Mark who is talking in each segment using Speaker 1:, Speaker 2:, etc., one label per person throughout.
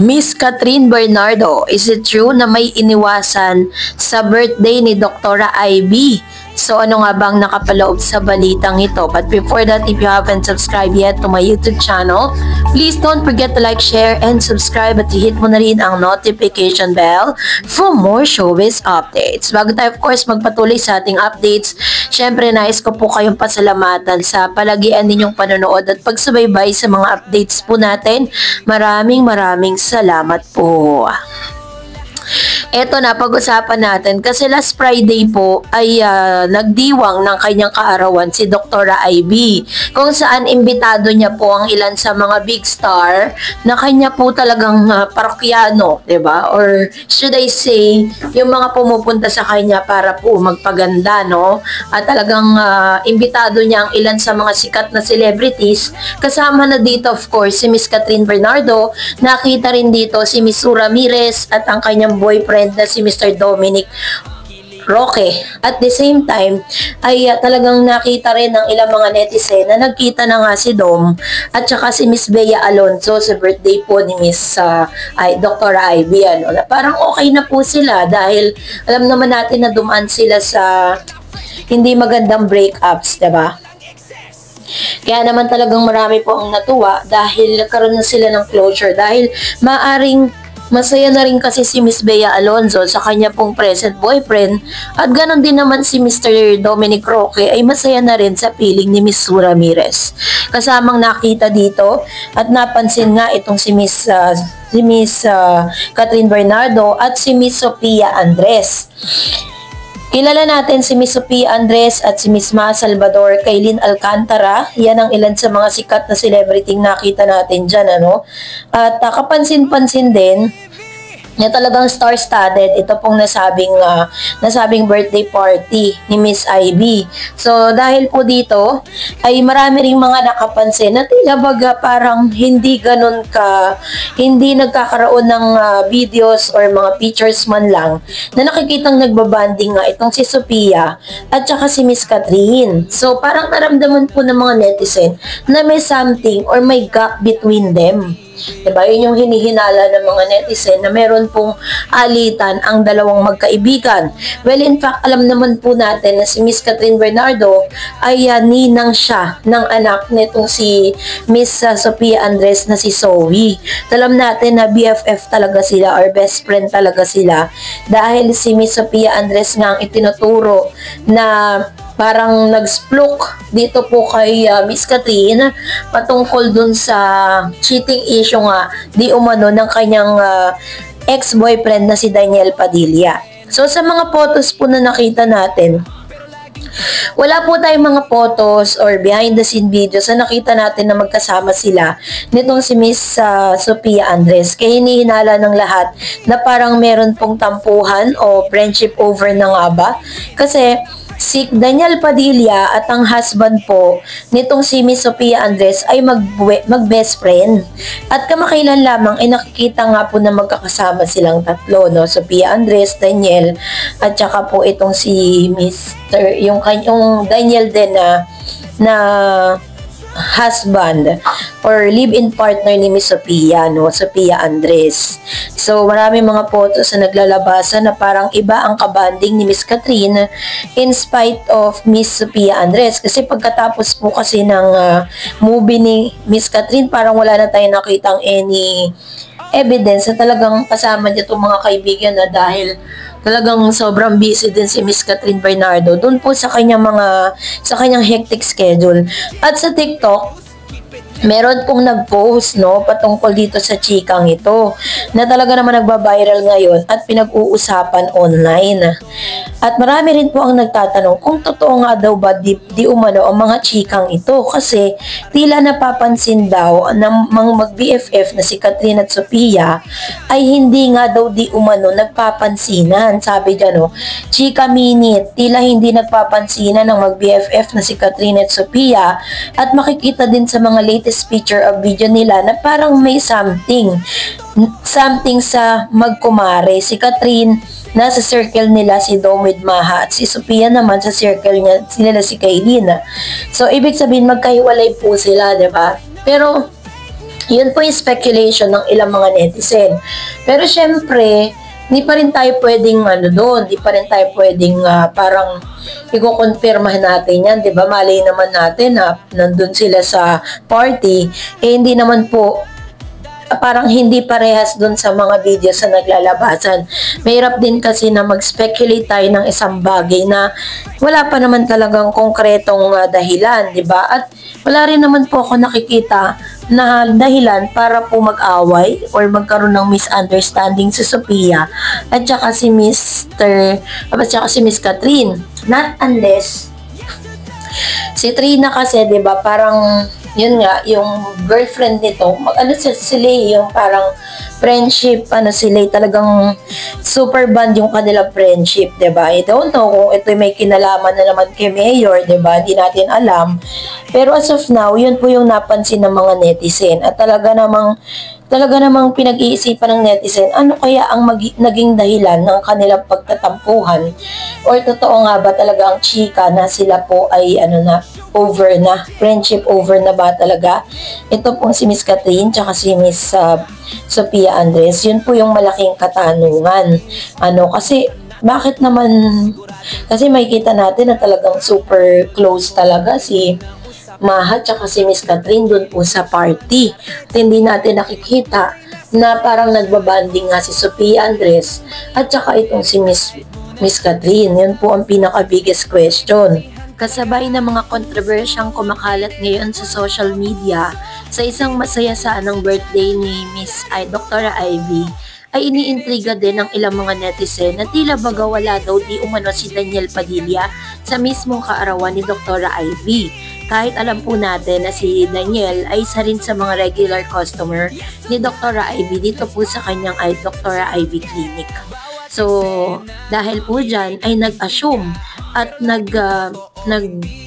Speaker 1: Miss Catherine Bernardo, is it true na may iniwasan sa birthday ni Doktora Ivy? So ano nga bang nakapaloob sa balitang ito? But before that, if you haven't subscribed yet to my YouTube channel, please don't forget to like, share, and subscribe at hit mo na rin ang notification bell for more showbiz updates. Bago tayo of course magpatuloy sa ating updates, syempre nais ko po kayong pasalamatan sa palagian ninyong panonood at pagsubaybay sa mga updates po natin. Maraming salamat po. Eto na, pag-usapan natin kasi last Friday po ay nagdiwang ng kanyang kaarawan si Dr. Ivy, kung saan imbitado niya po ang ilan sa mga big star na kanya po talagang parokyano, 'di ba? Or should I say, yung mga pumupunta sa kanya para po magpaganda, no? At talagang imbitado niya ang ilan sa mga sikat na celebrities, kasama na dito of course si Miss Catherine Bernardo, nakita rin dito si Miss Ramirez at ang kanyang boyfriend na si Mr. Dominic Roque. At the same time, ay talagang nakita rin ng ilang mga netizen na nagkita na nga si Dom at saka si Miss Bea Alonzo sa birthday po ni Miss Dr. Ivy. Ano, na parang okay na po sila dahil alam naman natin na dumaan sila sa hindi magandang breakups, diba? Kaya naman talagang marami po ang natuwa dahil nagkaroon na sila ng closure dahil maaring masaya na rin kasi si Miss Bea Alonzo sa kanya pong present boyfriend at ganon din naman si Mr. Dominic Roque ay masaya na rin sa piling ni Miss Ramirez. Kasamang nakita dito at napansin nga itong si Miss Catherine Bernardo at si Miss Sofia Andres. Kilala natin si Miss Sofia Andres at si Miss Ma Salvador Kaylin Alcantara. Yan ang ilan sa mga sikat na celebrity nakita natin dyan, ano? At kapansin-pansin din na talagang star-studded ito pong nasabing birthday party ni Miss Ivy. So dahil po dito ay marami ring mga nakapansin na tila baga parang hindi nagkakaroon ng videos or mga pictures man lang na nakikitang nagbabanding nga itong si Sophia at saka si Miss Catherine. So parang naramdaman po ng mga netizen na may something or may gap between them. Diba? Yun yung hinihinala ng mga netizen na meron pong alitan ang dalawang magkaibigan. Well, in fact, alam naman po natin na si Miss Catherine Bernardo ay ninang siya ng anak nitong si Miss Sofia Andres na si Zoe. Alam natin na BFF talaga sila or best friend talaga sila dahil si Miss Sofia Andres nga ang itinuturo na parang nag-splook dito po kay Miss Catherine patungkol dun sa cheating issue nga di umano ng kanyang ex-boyfriend na si Daniel Padilla. So sa mga photos po na nakita natin, wala po tayong mga photos or behind the scene videos na nakita natin na magkasama sila nitong si Miss Sofia Andres. Kaya hinihinala ng lahat na parang meron pong tampuhan o friendship over na nga ba? Kasi si Daniel Padilla at ang husband po nitong si Miss Sofia Andres ay mag-best friend. At kamakailan lamang ay nakikita nga po na magkakasama silang tatlo, no? Sofia Andres, Daniel, at saka po itong si Mr. yung Daniel din na husband or live-in partner ni Miss Sofia, no? Sofia Andres. So, marami mga photos na naglalabasan na parang iba ang kabanding ni Miss Catherine in spite of Miss Sofia Andres. Kasi pagkatapos po kasi ng movie ni Miss Catherine, parang wala na tayong nakitang any evidence na talagang kasama niya itong mga kaibigan na dahil talagang sobrang busy din si Miss Catherine Bernardo doon po sa kanyang hectic schedule. At sa TikTok, meron pong nag-post, no, patungkol dito sa chikang ito na talaga naman nagba-viral ngayon at pinag-uusapan online. At marami rin po ang nagtatanong kung totoo nga daw ba di umano ang mga chikang ito kasi tila napapansin daw ng mga mag-BFF na si Catherine at Sofia ay hindi nga daw di umano nagpapansinan. Sabi dyan, no, chika minute, tila hindi nagpapansinan ng mag-BFF na si Catherine at Sofia at makikita din sa mga latest picture of video nila na parang may something sa magkumare. Si Catherine nasa circle nila si Dom with Maha at si Sofia naman sa circle nila si Kaylin. So ibig sabihin magkahiwalay po sila, 'di ba? Pero Yun po yung speculation ng ilang mga netizen. Pero syempre, hindi pa rin tayo pwedeng doon, hindi pa rin tayo pwedeng parang i-confirmahan natin yan, 'di ba? Malay naman natin na nandun sila sa party, hindi naman po parang hindi parehas dun sa mga videos na naglalabasan. Mahirap din kasi na mag-speculate tayo ng isang bagay na wala pa naman talagang konkretong dahilan, di ba? At wala rin naman po ako nakikita na dahilan para po mag-away or magkaroon ng misunderstanding si Sophia at saka si Miss Catherine. Not unless si Trina kasi, 'di ba, parang yun nga, yung girlfriend nito, sila yung parang friendship, sila talagang super bond yung kanilang friendship, 'di ba? I don't know kung ito may kinalaman na naman kay Mayor, 'di ba? Hindi natin alam. Pero as of now, yun po yung napansin ng mga netizen at talaga namang pinag-iisipan ng netizen, ano kaya ang naging dahilan ng kanilang pagtatampuhan? Or totoo nga ba talaga ang chika na sila po ay over na, friendship over na ba talaga? Ito pong si Miss Catherine tsaka si Miss Sophia Andres, yun po yung malaking katanungan. Kasi bakit naman, kasi makikita natin na talagang super close talaga si Maha tsaka si Miss Catherine dun po sa party. At hindi natin nakikita na parang nagbabanding nga si Sophia Andres at tsaka itong si Miss Catherine. Yun po ang pinaka-biggest question. Kasabay ng mga kontrobersyang kumakalat ngayon sa social media sa isang masaya sanang birthday ni Miss Dr. Ivy, ay iniintriga din ng ilang mga netizen na tila baga wala daw di umano si Daniel Padilla sa mismong kaarawan ni Dr. Ivy. Kahit alam po natin na si Daniel ay isa rin sa mga regular customer ni Dr. Ivy dito po sa kanyang Dr. Ivy Clinic. So, dahil po dyan ay nag-assume at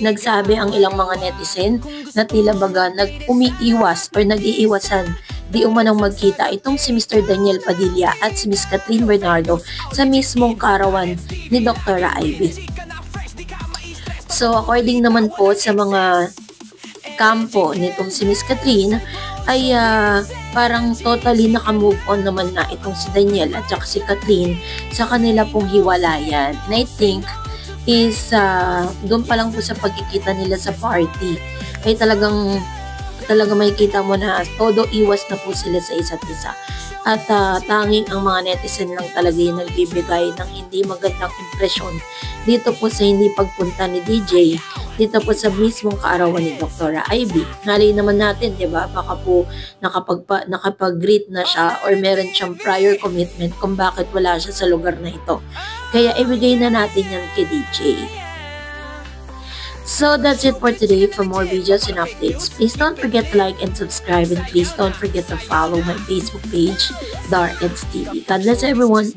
Speaker 1: nagsabi ang ilang mga netizen na tila baga nag-umiiwas or nag-iiwasan di umanong magkita itong si Mr. Daniel Padilla at si Miss Catherine Bernardo sa mismong kaarawan ni Dr. Ivy. So, according naman po sa mga kampo nitong si Miss Catherine, ay parang totally naka-move on naman na itong si Daniel at saka si Catherine sa kanila pong hiwalayan. And I think is doon pa lang po sa pagkikita nila sa party ay talagang makikita mo na todo iwas na po sila sa isa't isa. At tanging ang mga netizen lang talaga yung nagbibigay ng hindi magandang impresyon dito po sa hindi pagpunta ni DJ dito po sa mismong kaarawan ni Dr. Ivy. Nalay naman natin, di ba? Baka po nakapag-greet na siya or meron siyang prior commitment kung bakit wala siya sa lugar na ito. Kaya ibigay na natin yan kay DJ. So that's it for today. For more videos and updates, please don't forget to like and subscribe, and please don't forget to follow my Facebook page, Darkens TV. God bless everyone.